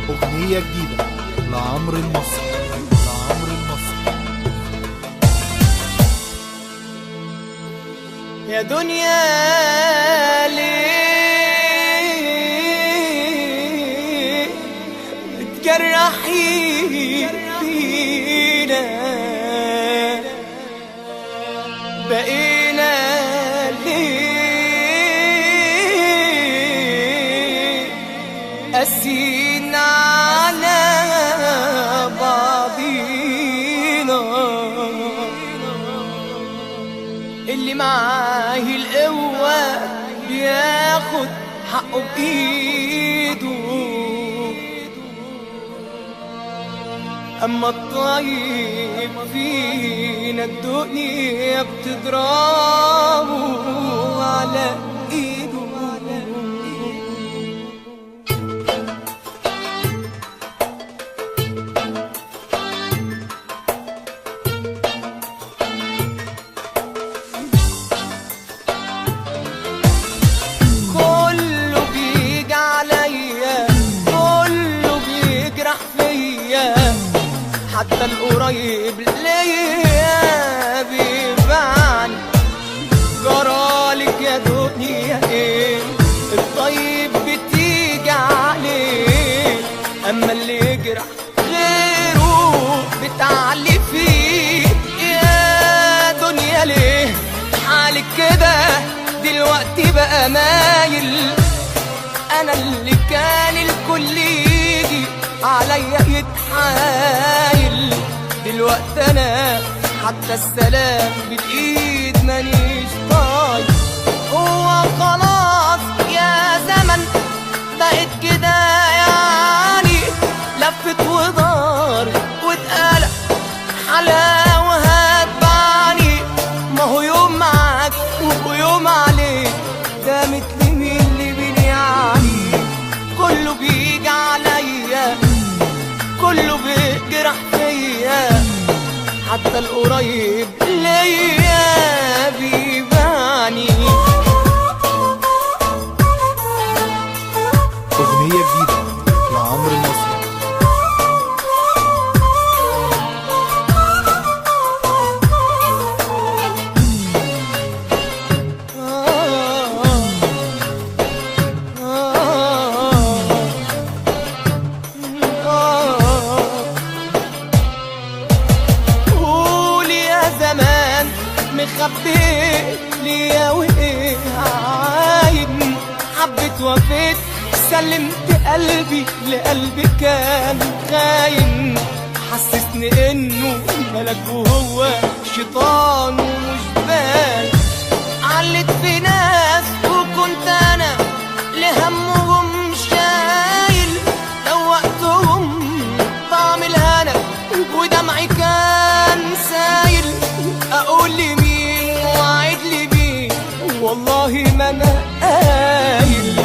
أغنية جديدة لعمرو المصري. يا دنيا ليه بتجرحي فينا؟ بقينا ليه قاسيين على بعضينا؟ اللي معاه القوة بياخد حقه بإيده، أما الطيب فينا الدنيا بتضربه على إيده. حتى القريب ليا بيبعني، جرالك يا دنيا ايه؟ الطيب بتيجي عليه، اما اللي يجرح غيره بتعلي فيه. يا دنيا ليه حالك كده دلوقتي بقى مايل؟ انا اللي كان الكل يجي عليا يتحايل، دلوقتي انا حتى السلام بالايد مانيش طايق. هو خلاص يا زمن بقت كده يعني، لفت ودارت واتقلق حلا وهتبعني. ما هو يوم معاك ويوم عليك، ده مثل مين اللي بينيعني؟ كله بيجي عليا، كله بيجرح فيا، حتى القريب ليا بيبعني. أغنية جديدة لعمرو المصري. مخبيت ليا وايه عايد؟ حبيت وفيت سلمت قلبي لقلبي كان خاين، حسسني انه ملك وهو شيطان ومش باين. علت في ناس وكنت انا لهمهم شايل، دوقتهم طعم الهنا ودمعي كان سايل. اقول لمين واعد لي بيه؟ والله ما انا قايل.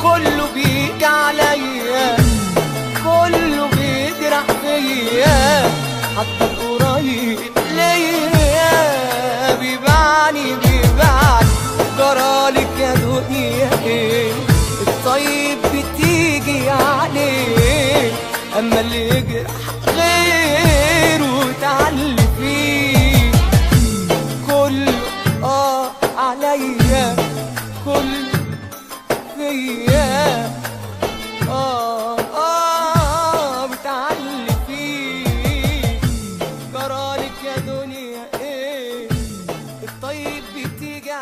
كله بيجي عليا، كله بيجرح فيا، حتى القريب ليا بيبعني. جرالك يا دنيا ايه؟ الطيب بتيجي عليه، اما اللي يجرح غيره تعلي فيه. كله عليا، كله فيا، بتعلي فيه. جرالك يا دنيا ايه؟ الطيب بتيجي